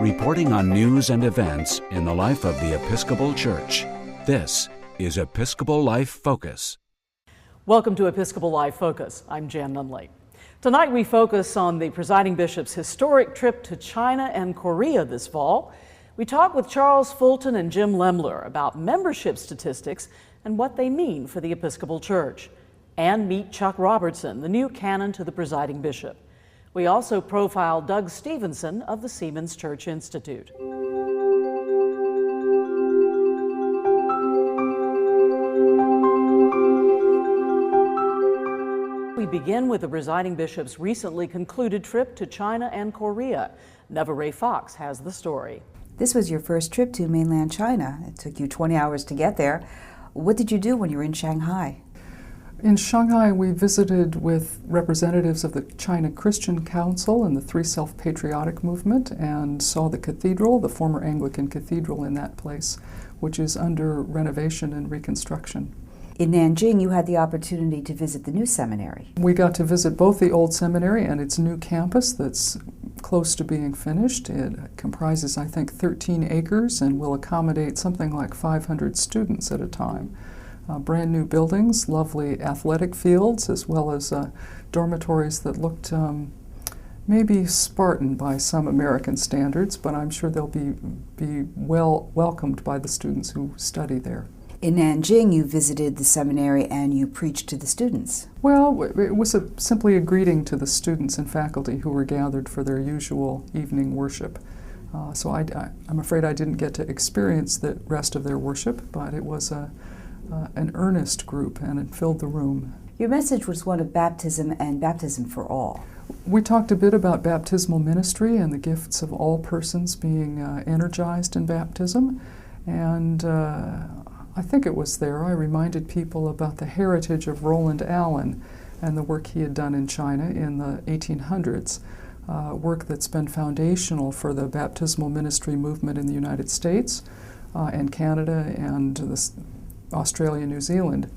reporting on news and events in the life of the Episcopal Church. This is Episcopal Life Focus. Welcome to Episcopal Life Focus. I'm Jan Nunley. Tonight we focus on the presiding bishop's historic trip to China and Korea this fall. We talk with Charles Fulton and Jim Lemler about membership statistics and what they mean for the Episcopal Church. And meet Chuck Robertson, the new canon to the presiding bishop. We also profile Doug Stevenson of the Siemens Church Institute. We begin with the presiding bishop's recently concluded trip to China and Korea. Neva Ray Fox has the story. This was your first trip to mainland China. It took you 20 hours to get there. What did you do when you were in Shanghai? In Shanghai, we visited with representatives of the China Christian Council and the Three Self-Patriotic Movement and saw the cathedral, the former Anglican cathedral in that place, which is under renovation and reconstruction. In Nanjing, you had the opportunity to visit the new seminary. We got to visit both the old seminary and its new campus that's close to being finished. It comprises, I think, 13 acres and will accommodate something like 500 students at a time. Brand new buildings, lovely athletic fields, as well as dormitories that looked maybe Spartan by some American standards, but I'm sure they'll be well welcomed by the students who study there. In Nanjing, you visited the seminary and you preached to the students. Well, it was simply a greeting to the students and faculty who were gathered for their usual evening worship. So I'm afraid I didn't get to experience the rest of their worship, but it was an earnest group, and it filled the room. Your message was one of baptism and baptism for all. We talked a bit about baptismal ministry and the gifts of all persons being energized in baptism, and I think it was there I reminded people about the heritage of Roland Allen and the work he had done in China in the 1800s, work that's been foundational for the baptismal ministry movement in the United States and Canada and Australia, New Zealand.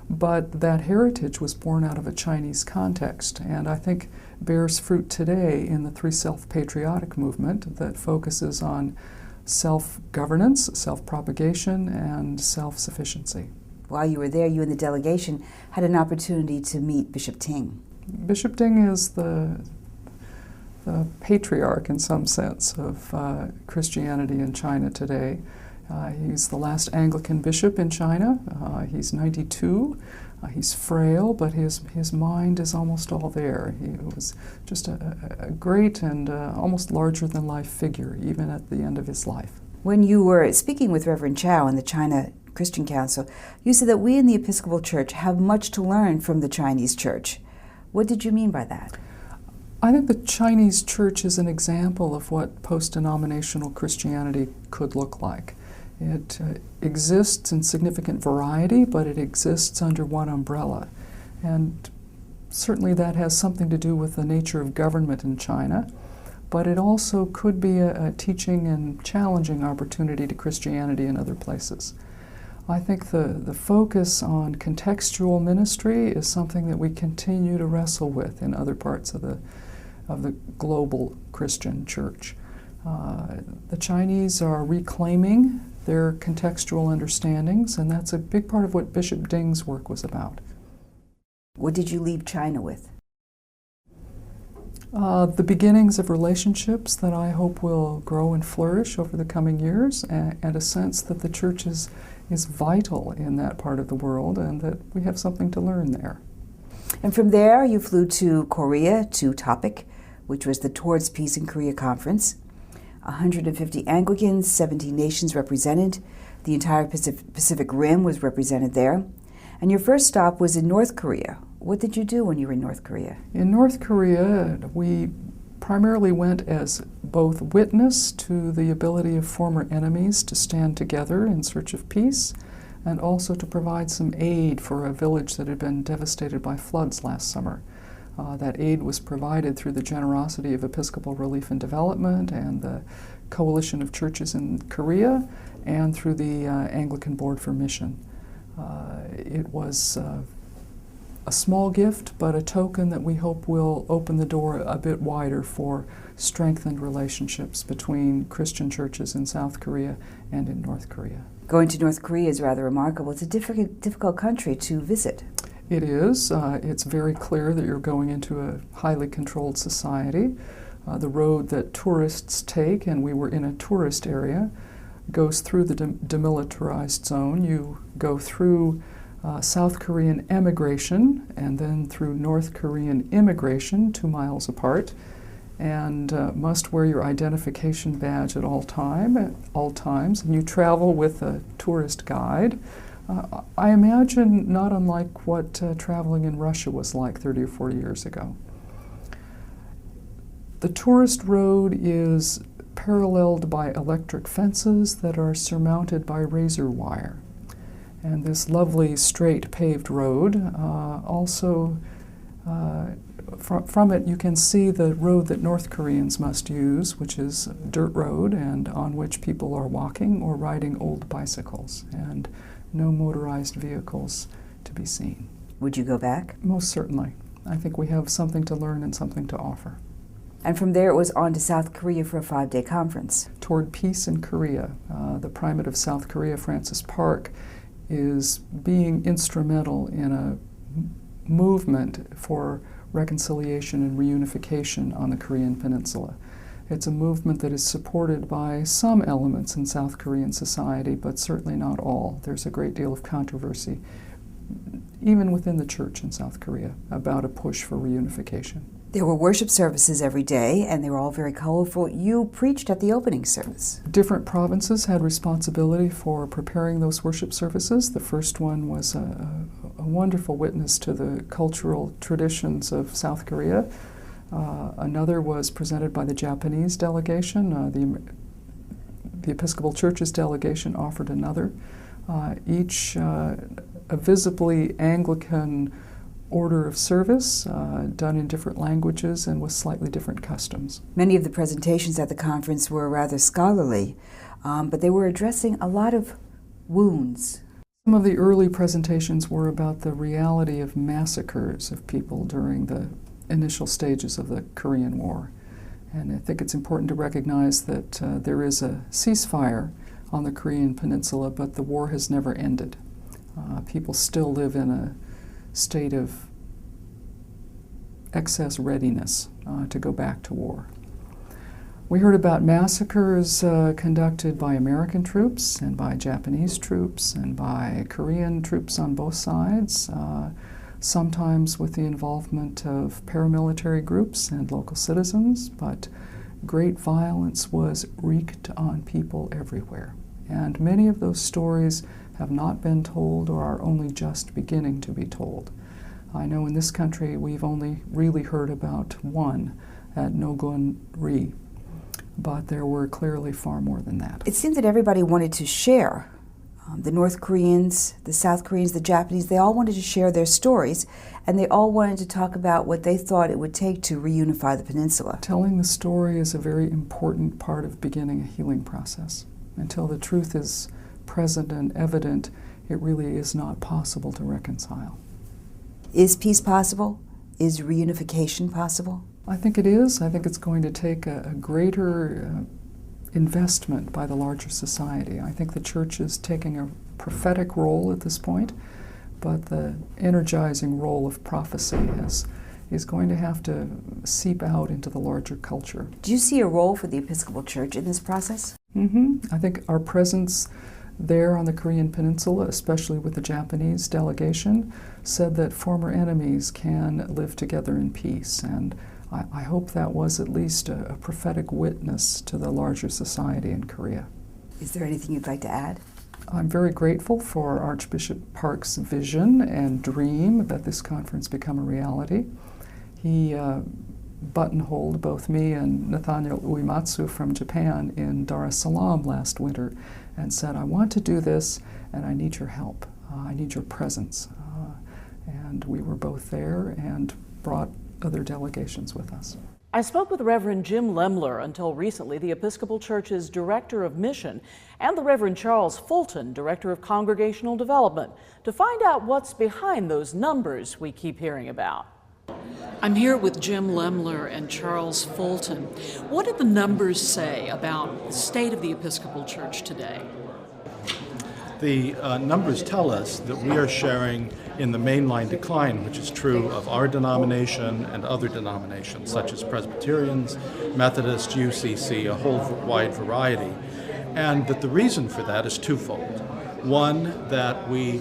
But that heritage was born out of a Chinese context, and I think bears fruit today in the Three Self-Patriotic Movement that focuses on self-governance, self-propagation, and self-sufficiency. While you were there, you and the delegation had an opportunity to meet Bishop Ting. Bishop Ting is the patriarch, in some sense, of Christianity in China today. He's the last Anglican bishop in China. He's 92. He's frail, but his mind is almost all there. He was just a great and almost larger-than-life figure, even at the end of his life. When you were speaking with Reverend Chow in the China Christian Council, you said that we in the Episcopal Church have much to learn from the Chinese Church. What did you mean by that? I think the Chinese Church is an example of what post-denominational Christianity could look like. It exists in significant variety, but it exists under one umbrella. And certainly that has something to do with the nature of government in China, but it also could be a teaching and challenging opportunity to Christianity in other places. I think the focus on contextual ministry is something that we continue to wrestle with in other parts of the global Christian church. The Chinese are reclaiming their contextual understandings, and that's a big part of what Bishop Ding's work was about. What did you leave China with? The beginnings of relationships that I hope will grow and flourish over the coming years, and a sense that the church is vital in that part of the world and that we have something to learn there. And from there, you flew to Korea, to TOPIC, which was the Towards Peace in Korea conference. 150 Anglicans, 17 nations represented. The entire Pacific Rim was represented there. And your first stop was in North Korea. What did you do when you were in North Korea? In North Korea, we primarily went as both witness to the ability of former enemies to stand together in search of peace, and also to provide some aid for a village that had been devastated by floods last summer. That aid was provided through the generosity of Episcopal Relief and Development and the Coalition of Churches in Korea, and through the Anglican Board for Mission. It was a small gift, but a token that we hope will open the door a bit wider for strengthened relationships between Christian churches in South Korea and in North Korea. Going to North Korea is rather remarkable. It's a difficult country to visit. It is. It's very clear that you're going into a highly controlled society. The road that tourists take, and we were in a tourist area, goes through the demilitarized zone. You go through South Korean emigration and then through North Korean immigration, 2 miles apart, and must wear your identification badge at all times. And you travel with a tourist guide. I imagine not unlike what traveling in Russia was like 30 or 40 years ago. The tourist road is paralleled by electric fences that are surmounted by razor wire. And this lovely straight paved road from it you can see the road that North Koreans must use, which is a dirt road and on which people are walking or riding old bicycles, and no motorized vehicles to be seen. Would you go back? Most certainly. I think we have something to learn and something to offer. And from there it was on to South Korea for a 5-day conference. Toward Peace in Korea. The Primate of South Korea, Francis Park, is being instrumental in a movement for reconciliation and reunification on the Korean Peninsula. It's a movement that is supported by some elements in South Korean society, but certainly not all. There's a great deal of controversy, even within the church in South Korea, about a push for reunification. There were worship services every day, and they were all very colorful. You preached at the opening service. Different provinces had responsibility for preparing those worship services. The first one was a wonderful witness to the cultural traditions of South Korea. Another was presented by the Japanese delegation. The Episcopal Church's delegation offered another. Each a visibly Anglican order of service, done in different languages and with slightly different customs. Many of the presentations at the conference were rather scholarly, but they were addressing a lot of wounds. Some of the early presentations were about the reality of massacres of people during the initial stages of the Korean War. And I think it's important to recognize that there is a ceasefire on the Korean Peninsula, but the war has never ended. People still live in a state of excess readiness to go back to war. We heard about massacres conducted by American troops and by Japanese troops and by Korean troops on both sides, sometimes with the involvement of paramilitary groups and local citizens, but great violence was wreaked on people everywhere. And many of those stories have not been told or are only just beginning to be told. I know in this country we've only really heard about one at Nogun-ri, but there were clearly far more than that. It seemed that everybody wanted to share. The North Koreans, the South Koreans, the Japanese, they all wanted to share their stories, and they all wanted to talk about what they thought it would take to reunify the peninsula. Telling the story is a very important part of beginning a healing process. Until the truth is present and evident, it really is not possible to reconcile. Is peace possible? Is reunification possible? I think it is. I think it's going to take a greater investment by the larger society. I think the church is taking a prophetic role at this point, but the energizing role of prophecy is going to have to seep out into the larger culture. Do you see a role for the Episcopal Church in this process? I think our presence there on the Korean Peninsula, especially with the Japanese delegation, said that former enemies can live together in peace. And I hope that was at least a prophetic witness to the larger society in Korea. Is there anything you'd like to add? I'm very grateful for Archbishop Park's vision and dream that this conference become a reality. He buttonholed both me and Nathaniel Uematsu from Japan in Dar es Salaam last winter and said, I want to do this and I need your help. I need your presence. And we were both there and brought other delegations with us. I spoke with Reverend Jim Lemler, until recently the Episcopal Church's Director of Mission, and the Reverend Charles Fulton, Director of Congregational Development, to find out what's behind those numbers we keep hearing about. I'm here with Jim Lemler and Charles Fulton. What did the numbers say about the state of the Episcopal Church today? The numbers tell us that we are sharing in the mainline decline, which is true of our denomination and other denominations, such as Presbyterians, Methodists, UCC, a whole wide variety, and that the reason for that is twofold. One, that we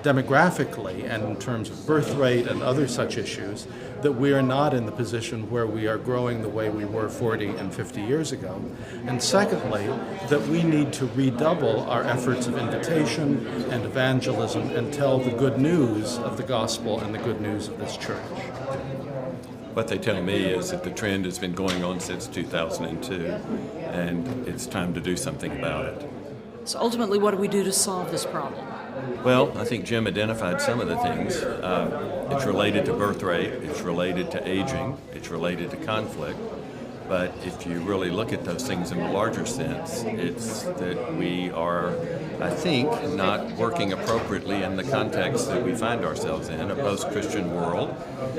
demographically and in terms of birth rate and other such issues, that we are not in the position where we are growing the way we were 40 and 50 years ago. And secondly, that we need to redouble our efforts of invitation and evangelism and tell the good news of the gospel and the good news of this church. What they tell me is that the trend has been going on since 2002, and it's time to do something about it. So ultimately, what do we do to solve this problem? Well, I think Jim identified some of the things. It's related to birth rate, it's related to aging, it's related to conflict. But if you really look at those things in a larger sense, it's that we are, I think, not working appropriately in the context that we find ourselves in, a post-Christian world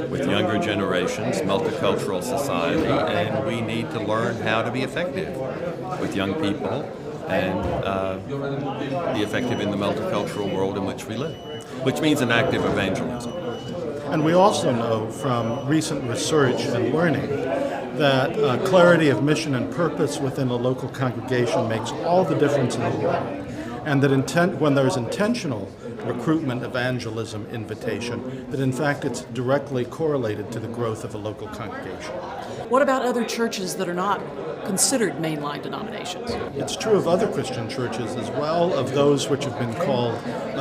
with younger generations, multicultural society, and we need to learn how to be effective with young people and be effective in the multicultural world in which we live, which means an active evangelism. And we also know from recent research and learning that clarity of mission and purpose within a local congregation makes all the difference in the world. And that when there's intentional recruitment, evangelism, invitation, that in fact it's directly correlated to the growth of a local congregation. What about other churches that are not considered mainline denominations? It's true of other Christian churches as well, of those which have been called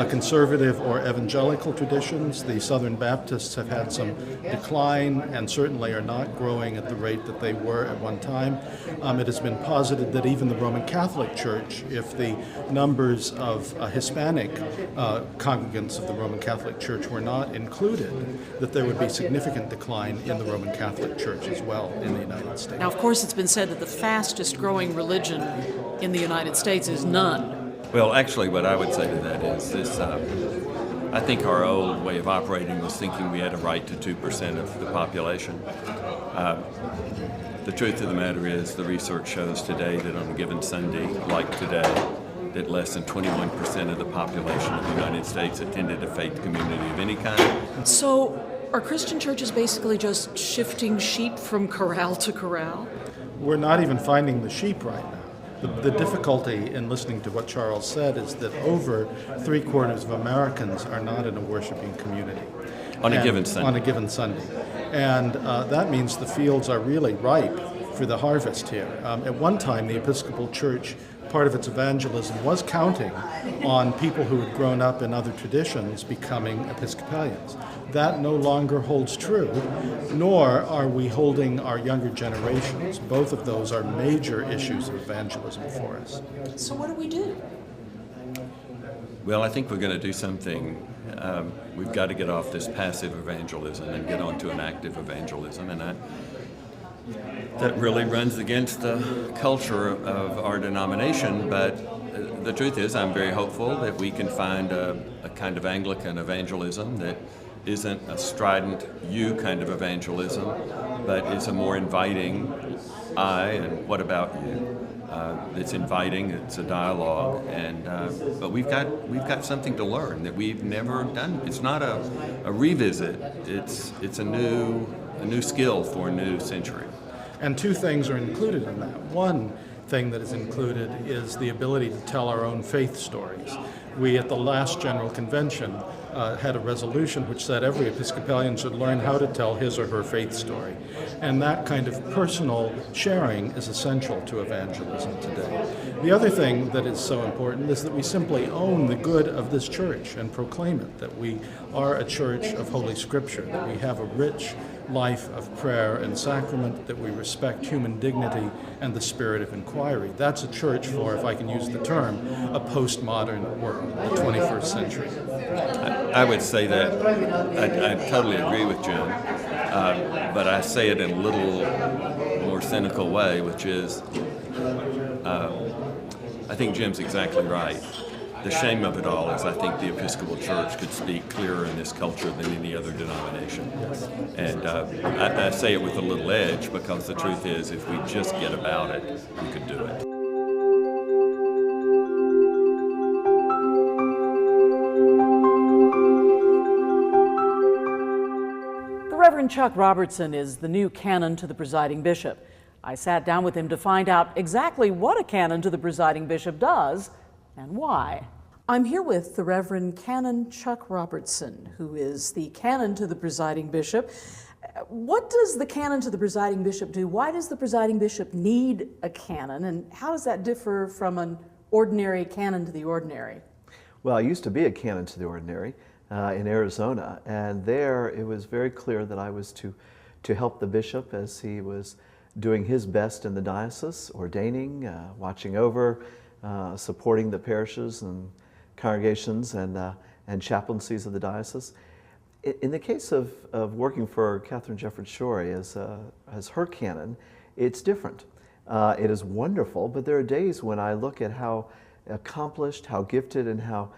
conservative or evangelical traditions. The Southern Baptists have had some decline and certainly are not growing at the rate that they were at one time. It has been posited that even the Roman Catholic Church, if the numbers of Hispanic congregants of the Roman Catholic Church were not included, that there would be significant decline in the Roman Catholic Church as well in the United States. Now, of course, it's been said that the fastest growing religion in the United States is none. Well, actually, what I would say to that is this, I think our old way of operating was thinking we had a right to 2% of the population. The truth of the matter is the research shows today that on a given Sunday, like today, that less than 21% of the population of the United States attended a faith community of any kind. So are Christian churches basically just shifting sheep from corral to corral? We're not even finding the sheep right now. The difficulty in listening to what Charles said is that over 3/4 of Americans are not in a worshiping community. On a given Sunday. On a given Sunday. And that means the fields are really ripe for the harvest here. At one time, the Episcopal Church, part of its evangelism was counting on people who had grown up in other traditions becoming Episcopalians. That no longer holds true, nor are we holding our younger generations. Both of those are major issues of evangelism for us. So what do we do? Well, I think we're going to do something. We've got to get off this passive evangelism and get onto an active evangelism, and that really runs against the culture of our denomination, but the truth is I'm very hopeful that we can find a kind of Anglican evangelism that isn't a strident you kind of evangelism, but is a more inviting I and what about you. It's inviting, it's a dialogue, and but we've got something to learn that we've never done. It's not a revisit, it's a new skill for a new century. And two things are included in that. One thing that is included is the ability to tell our own faith stories. We, at the last General Convention, had a resolution which said every Episcopalian should learn how to tell his or her faith story. And that kind of personal sharing is essential to evangelism today. The other thing that is so important is that we simply own the good of this church and proclaim it, that we are a church of Holy Scripture, that we have a rich life of prayer and sacrament, that we respect human dignity and the spirit of inquiry. That's a church for, if I can use the term, a postmodern world, the 21st century. I would say that I totally agree with Jim. But I say it in a little more cynical way, which is, I think Jim's exactly right. The shame of it all is I think the Episcopal Church could speak clearer in this culture than any other denomination. And I say it with a little edge because the truth is if we just get about it, we could do it. The Reverend Chuck Robertson is the new canon to the presiding bishop. I sat down with him to find out exactly what a canon to the presiding bishop does and why. I'm here with the Reverend Canon Chuck Robertson, who is the canon to the presiding bishop. What does the canon to the presiding bishop do? Why does the presiding bishop need a canon, and how does that differ from an ordinary canon to the ordinary? Well, I used to be a canon to the ordinary in Arizona, and there it was very clear that I was to help the bishop as he was doing his best in the diocese, ordaining, watching over, supporting the parishes and congregations and chaplaincies of the diocese. In the case of working for Catherine Jefferts Schori as her canon, it's different. It is wonderful, but there are days when I look at how accomplished, how gifted, and how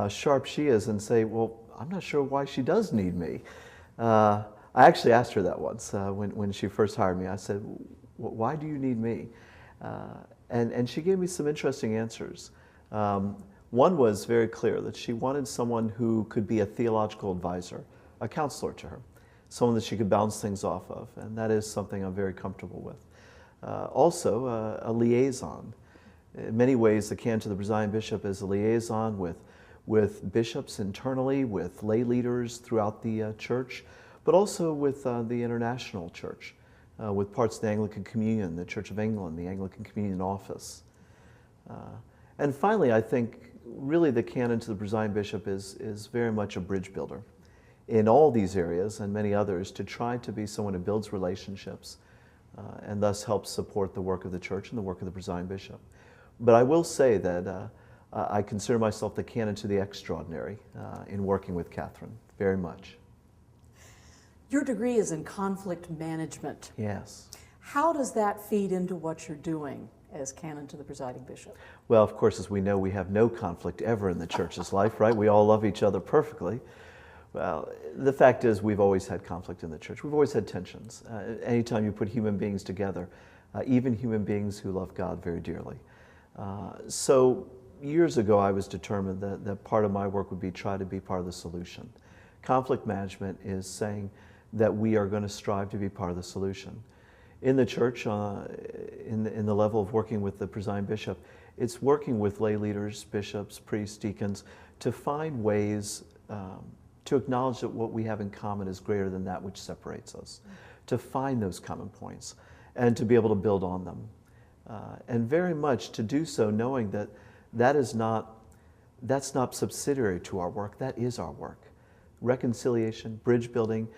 sharp she is and say, well, I'm not sure why she does need me. I actually asked her that once when she first hired me. I said, why do you need me? And she gave me some interesting answers. One was very clear, that she wanted someone who could be a theological advisor, a counselor to her, someone that she could bounce things off of, and that is something I'm very comfortable with. Also, a liaison. In many ways, the canon to the presiding bishop is a liaison with bishops internally, with lay leaders throughout the church, but also with the international church, with parts of the Anglican Communion, the Church of England, the Anglican Communion Office. And finally, I think really the canon to the presiding bishop is very much a bridge builder in all these areas and many others, to try to be someone who builds relationships and thus helps support the work of the church and the work of the presiding bishop. But I will say that I consider myself the canon to the extraordinary in working with Catherine, very much. Your degree is in conflict management. Yes. How does that feed into what you're doing as canon to the presiding bishop? Well, of course, as we know, we have no conflict ever in the church's life, right? We all love each other perfectly. Well, the fact is we've always had conflict in the church. We've always had tensions. Anytime you put human beings together, even human beings who love God very dearly. So years ago, I was determined that part of my work would be try to be part of the solution. Conflict management is saying that we are going to strive to be part of the solution. In the church, in the level of working with the presiding bishop, it's working with lay leaders, bishops, priests, deacons, to find ways to acknowledge that what we have in common is greater than that which separates us, to find those common points, and to be able to build on them. And very much to do so knowing that that's not subsidiary to our work, that is our work. Reconciliation, bridge building,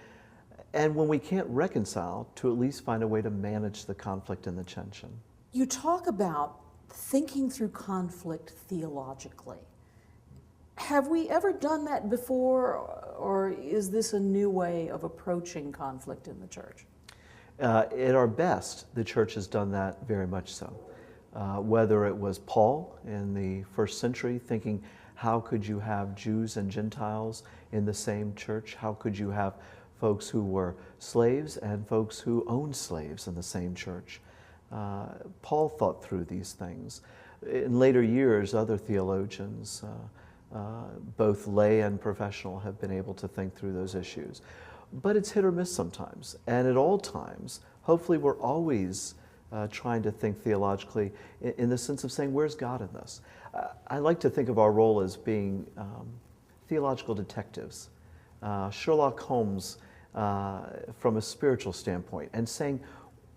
and when we can't reconcile, to at least find a way to manage the conflict and the tension. You talk about thinking through conflict theologically. Have we ever done that before, or is this a new way of approaching conflict in the church? At our best, the church has done that very much so. Whether it was Paul in the first century thinking, how could you have Jews and Gentiles in the same church? How could you have folks who were slaves and folks who owned slaves in the same church? Paul thought through these things. In later years, other theologians, both lay and professional, have been able to think through those issues. But it's hit or miss sometimes. And at all times, hopefully we're always trying to think theologically in the sense of saying, where's God in this? I like to think of our role as being theological detectives, Sherlock Holmes from a spiritual standpoint, and saying,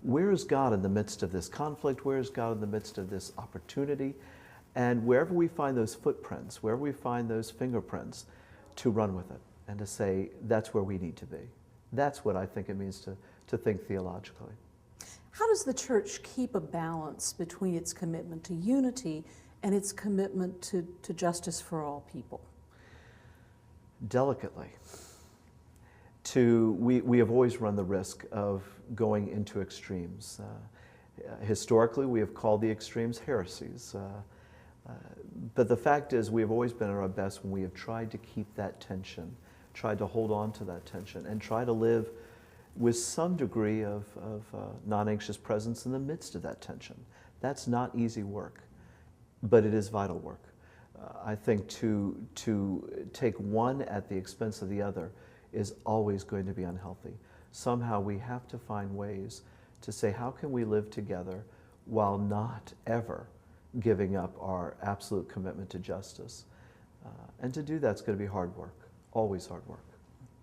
where is God in the midst of this conflict? Where is God in the midst of this opportunity? And wherever we find those footprints, wherever we find those fingerprints, to run with it and to say, that's where we need to be. That's what I think it means to think theologically. How does the church keep a balance between its commitment to unity and its commitment to justice for all people? Delicately. we have always run the risk of going into extremes. Historically, we have called the extremes heresies. But the fact is, we have always been at our best when we have tried to keep that tension, tried to hold on to that tension, and try to live with some degree of non-anxious presence in the midst of that tension. That's not easy work, but it is vital work. I think to take one at the expense of the other is always going to be unhealthy. Somehow we have to find ways to say, how can we live together while not ever giving up our absolute commitment to justice? And to do that's going to be hard work, always hard work.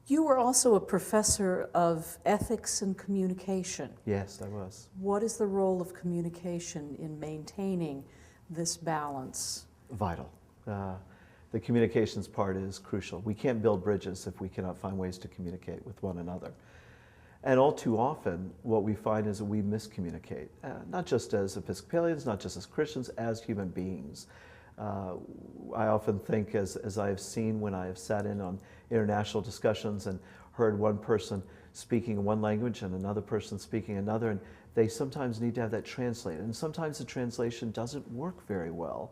You were also a professor of ethics and communication. Yes, I was. What is the role of communication in maintaining this balance? Vital. The communications part is crucial. We can't build bridges if we cannot find ways to communicate with one another. And all too often, what we find is that we miscommunicate, not just as Episcopalians, not just as Christians, as human beings. I often think, as I have seen when I have sat in on international discussions and heard one person speaking in one language and another person speaking another, and they sometimes need to have that translated. And sometimes the translation doesn't work very well.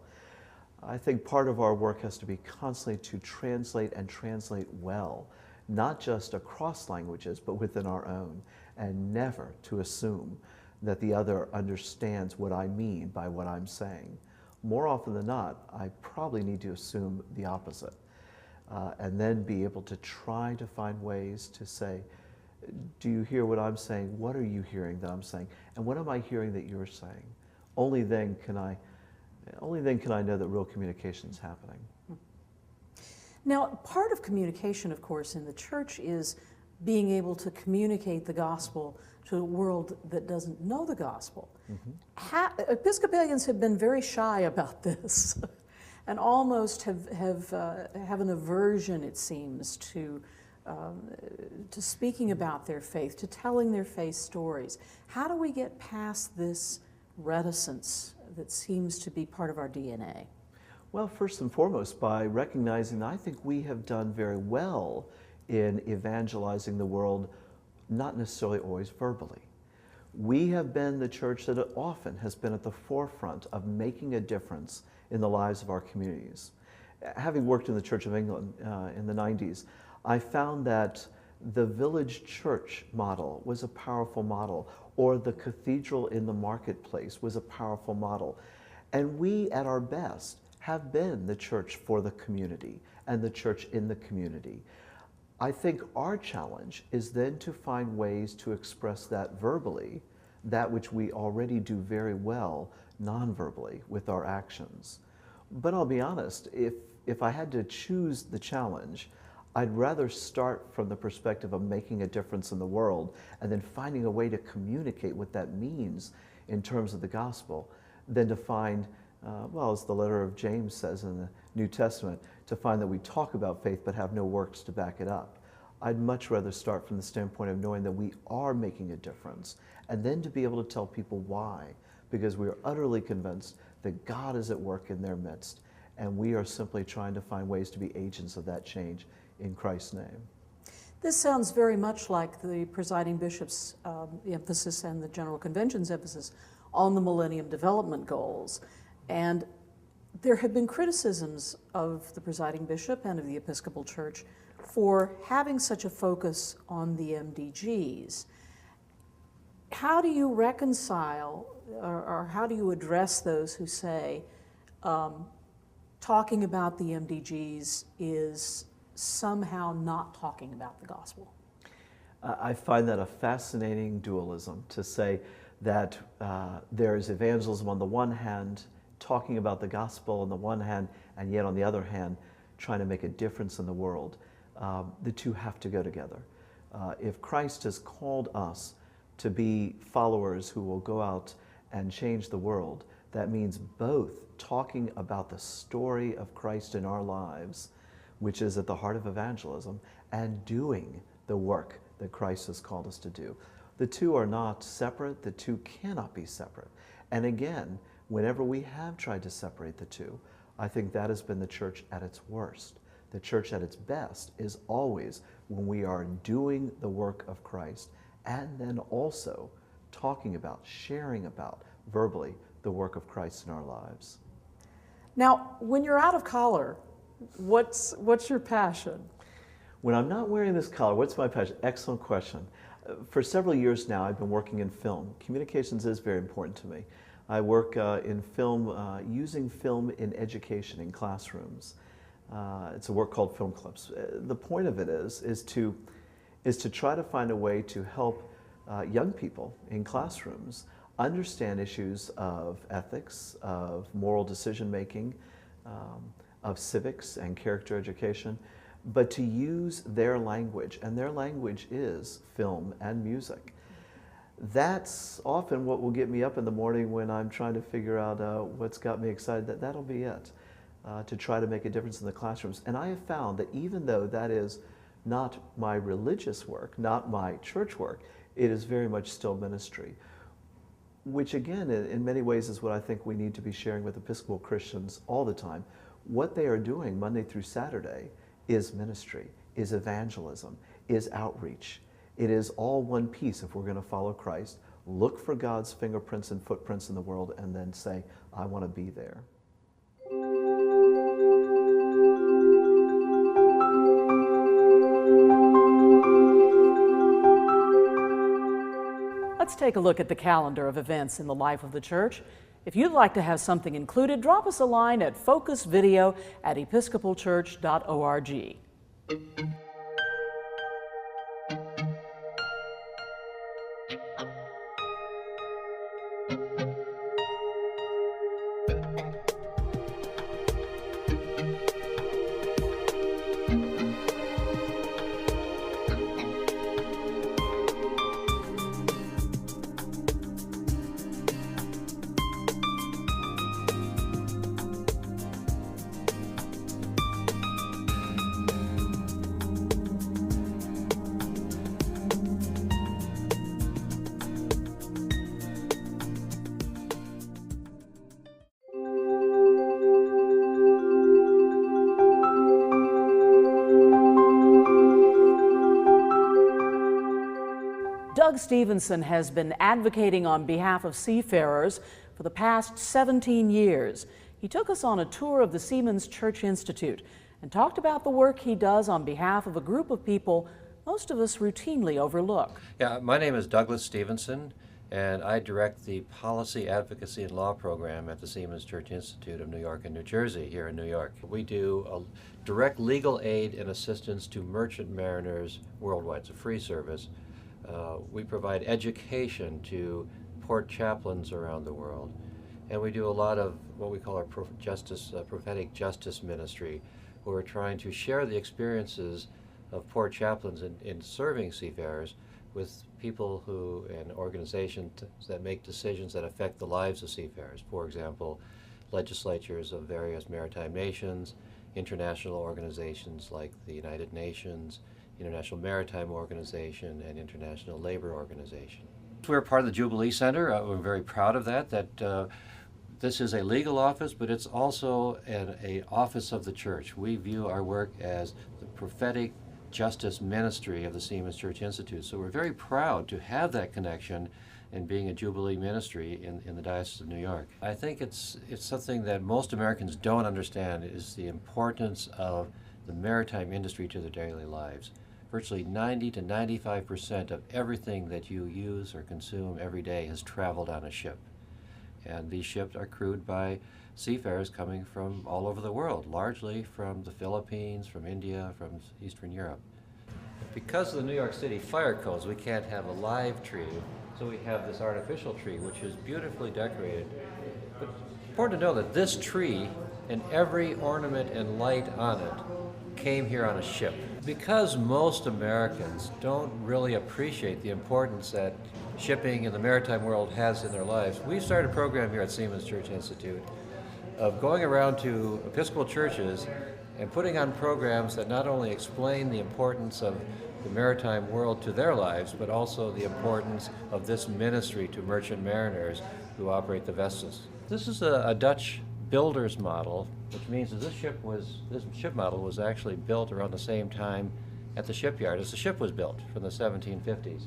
I think part of our work has to be constantly to translate and translate well, not just across languages, but within our own, and never to assume that the other understands what I mean by what I'm saying. More often than not, I probably need to assume the opposite, and then be able to try to find ways to say, do you hear what I'm saying? What are you hearing that I'm saying? And what am I hearing that you're saying? Only then can I know that real communication is happening. Now, part of communication, of course, in the church is being able to communicate the gospel to a world that doesn't know the gospel. Mm-hmm. Episcopalians have been very shy about this and almost have an aversion, it seems, to speaking about their faith, to telling their faith stories. How do we get past this reticence that seems to be part of our DNA? Well, first and foremost, by recognizing that I think we have done very well in evangelizing the world, not necessarily always verbally. We have been the church that often has been at the forefront of making a difference in the lives of our communities. Having worked in the Church of England in the 90s, I found that the village church model was a powerful model, or the cathedral in the marketplace was a powerful model. And we, at our best, have been the church for the community and the church in the community. I think our challenge is then to find ways to express that verbally, that which we already do very well non-verbally with our actions. But I'll be honest, if I had to choose the challenge, I'd rather start from the perspective of making a difference in the world and then finding a way to communicate what that means in terms of the gospel than to find, well, as the letter of James says in the New Testament, to find that we talk about faith but have no works to back it up. I'd much rather start from the standpoint of knowing that we are making a difference, and then to be able to tell people why, because we are utterly convinced that God is at work in their midst, and we are simply trying to find ways to be agents of that change in Christ's name. This sounds very much like the presiding bishop's emphasis and the General Convention's emphasis on the Millennium Development Goals. And there have been criticisms of the presiding bishop and of the Episcopal Church for having such a focus on the MDGs. How do you reconcile, or how do you address those who say talking about the MDGs is somehow not talking about the gospel? I find that a fascinating dualism, to say that there is evangelism on the one hand, talking about the gospel on the one hand, and yet on the other hand, trying to make a difference in the world. The two have to go together. If Christ has called us to be followers who will go out and change the world, that means both talking about the story of Christ in our lives, which is at the heart of evangelism, and doing the work that Christ has called us to do. The two are not separate. The two cannot be separate. And again, whenever we have tried to separate the two, I think that has been the church at its worst. The church at its best is always when we are doing the work of Christ and then also talking about, sharing about verbally the work of Christ in our lives. Now, when you're out of collar, what's your passion? When I'm not wearing this collar, what's my passion? Excellent question. For several years now, I've been working in film. Communications is very important to me. I work in film, using film in education in classrooms. It's a work called film clips. The point of it is to try to find a way to help young people in classrooms understand issues of ethics, of moral decision making, of civics and character education, but to use their language, and their language is film and music. That's often what will get me up in the morning when I'm trying to figure out what's got me excited. That'll be it, to try to make a difference in the classrooms. And I have found that even though that is not my religious work, not my church work, it is very much still ministry, which again, in many ways is what I think we need to be sharing with Episcopal Christians all the time. What they are doing Monday through Saturday is ministry, is evangelism, is outreach. It is all one piece if we're going to follow Christ. Look for God's fingerprints and footprints in the world and then say, I want to be there. Let's take a look at the calendar of events in the life of the church. If you'd like to have something included, drop us a line at focusvideo@episcopalchurch.org. Doug Stevenson has been advocating on behalf of seafarers for the past 17 years. He took us on a tour of the Seamen's Church Institute and talked about the work he does on behalf of a group of people most of us routinely overlook. Yeah, my name is Douglas Stevenson, and I direct the Policy, Advocacy, and Law program at the Seamen's Church Institute of New York and New Jersey here in New York. We do a direct legal aid and assistance to merchant mariners worldwide. It's a free service. We provide education to port chaplains around the world, and we do a lot of what we call our prophetic justice ministry, where we're trying to share the experiences of port chaplains in serving seafarers with people who and organizations that make decisions that affect the lives of seafarers. For example, legislatures of various maritime nations, international organizations like the United Nations, International Maritime Organization, and International Labor Organization. We're part of the Jubilee Center. We're very proud of that this is a legal office, but it's also an office of the church. We view our work as the prophetic justice ministry of the Seamen's Church Institute. So we're very proud to have that connection in being a Jubilee ministry in the Diocese of New York. I think it's something that most Americans don't understand, is the importance of the maritime industry to their daily lives. Virtually 90 to 95% of everything that you use or consume every day has traveled on a ship. And these ships are crewed by seafarers coming from all over the world, largely from the Philippines, from India, from Eastern Europe. Because of the New York City fire codes, we can't have a live tree, so we have this artificial tree, which is beautifully decorated. But it's important to know that this tree and every ornament and light on it came here on a ship. Because most Americans don't really appreciate the importance that shipping in the maritime world has in their lives, we started a program here at Seamen's Church Institute of going around to Episcopal churches and putting on programs that not only explain the importance of the maritime world to their lives, but also the importance of this ministry to merchant mariners who operate the vessels. This is a Dutch builder's model, which means that this ship model was actually built around the same time at the shipyard as the ship was built from the 1750s.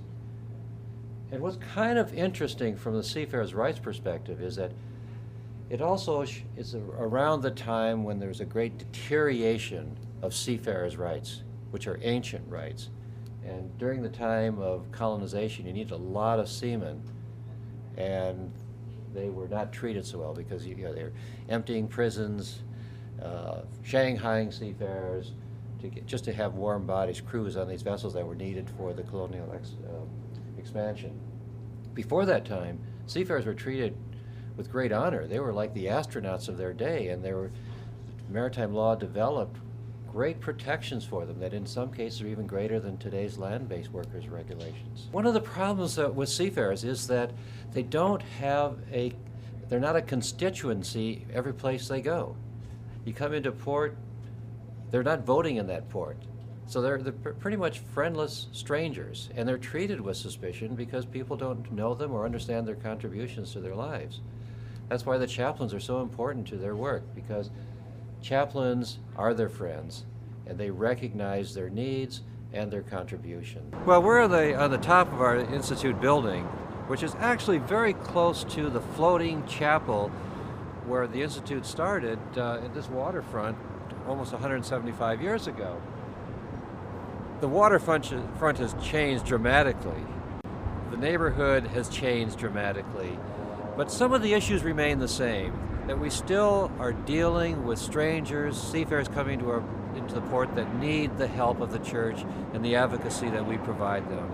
And what's kind of interesting from the seafarers' rights perspective is that it also is around the time when there's a great deterioration of seafarers' rights, which are ancient rights. And during the time of colonization, you need a lot of seamen, and they were not treated so well because they're emptying prisons, shanghaiing seafarers, just to have warm bodies, crews on these vessels that were needed for the colonial expansion. Before that time, seafarers were treated with great honor. They were like the astronauts of their day, and maritime law developed great protections for them that in some cases are even greater than today's land-based workers' regulations. One of the problems with seafarers is that they're not a constituency every place they go. You come into port, they're not voting in that port. So they're pretty much friendless strangers, and they're treated with suspicion because people don't know them or understand their contributions to their lives. That's why the chaplains are so important to their work, because chaplains are their friends, and they recognize their needs and their contribution. Well, we're on the top of our Institute building, which is actually very close to the floating chapel where the Institute started at this waterfront almost 175 years ago. The waterfront has changed dramatically. The neighborhood has changed dramatically, but some of the issues remain the same, that we still are dealing with strangers, seafarers coming into the port that need the help of the church and the advocacy that we provide them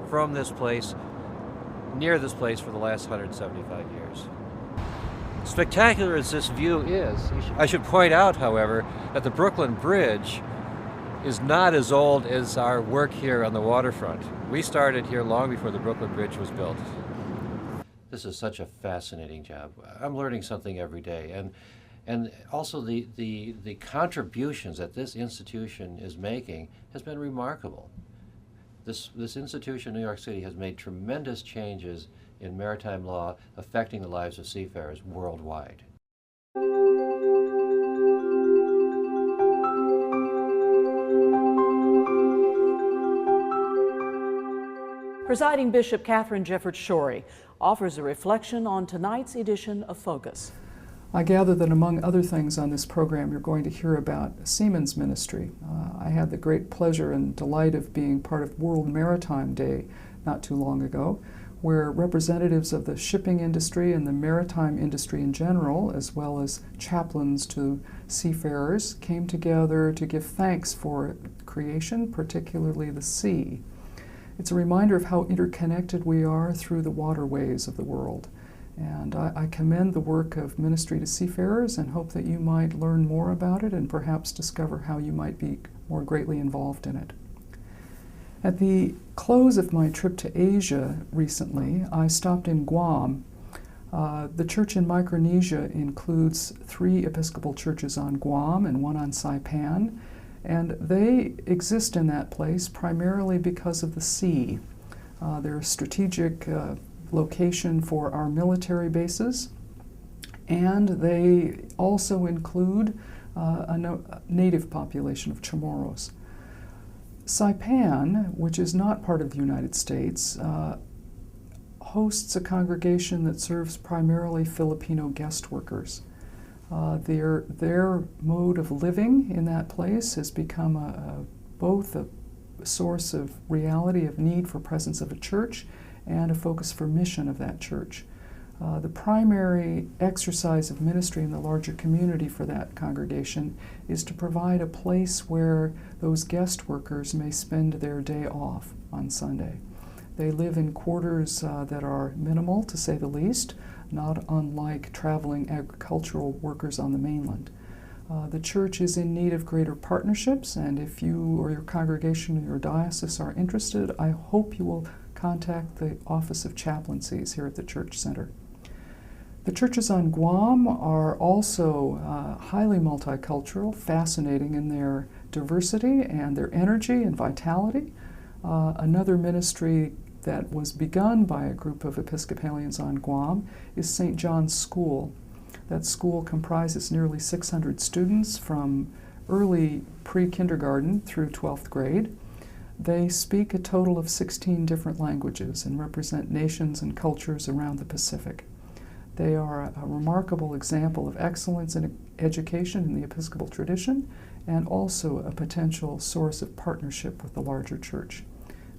from this place, near this place for the last 175 years. Spectacular as this view is, I should point out, however, that the Brooklyn Bridge is not as old as our work here on the waterfront. We started here long before the Brooklyn Bridge was built. This is such a fascinating job. I'm learning something every day, and also the contributions that this institution is making has been remarkable. This institution in New York City has made tremendous changes in maritime law affecting the lives of seafarers worldwide. Presiding Bishop Catherine Jefferts Shorey offers a reflection on tonight's edition of Focus. I gather that among other things on this program, you're going to hear about Seamen's Ministry. I had the great pleasure and delight of being part of World Maritime Day not too long ago, where representatives of the shipping industry and the maritime industry in general, as well as chaplains to seafarers, came together to give thanks for creation, particularly the sea. It's a reminder of how interconnected we are through the waterways of the world. And I commend the work of Ministry to Seafarers and hope that you might learn more about it and perhaps discover how you might be more greatly involved in it. At the close of my trip to Asia recently, I stopped in Guam. The church in Micronesia includes 3 Episcopal churches on Guam and 1 on Saipan, and they exist in that place primarily because of the sea. They're a strategic location for our military bases, and they also include a native population of Chamorros. Saipan, which is not part of the United States, hosts a congregation that serves primarily Filipino guest workers. Their mode of living in that place has become both a source of reality of need for presence of a church and a focus for mission of that church. The primary exercise of ministry in the larger community for that congregation is to provide a place where those guest workers may spend their day off on Sunday. They live in quarters that are minimal, to say the least, not unlike traveling agricultural workers on the mainland. The church is in need of greater partnerships, and if you or your congregation or your diocese are interested, I hope you will contact the Office of Chaplaincies here at the Church Center. The churches on Guam are also highly multicultural, fascinating in their diversity and their energy and vitality. Another ministry that was begun by a group of Episcopalians on Guam is St. John's School. That school comprises nearly 600 students from early pre-kindergarten through 12th grade. They speak a total of 16 different languages and represent nations and cultures around the Pacific. They are a remarkable example of excellence in education in the Episcopal tradition and also a potential source of partnership with the larger church.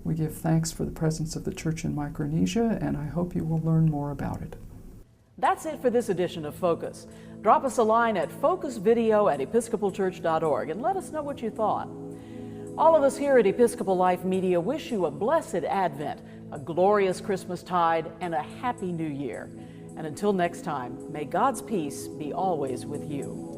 We give thanks for the presence of the church in Micronesia, and I hope you will learn more about it. That's it for this edition of Focus. Drop us a line at focusvideo@episcopalchurch.org and let us know what you thought. All of us here at Episcopal Life Media wish you a blessed Advent, a glorious Christmastide, and a happy New Year. And until next time, may God's peace be always with you.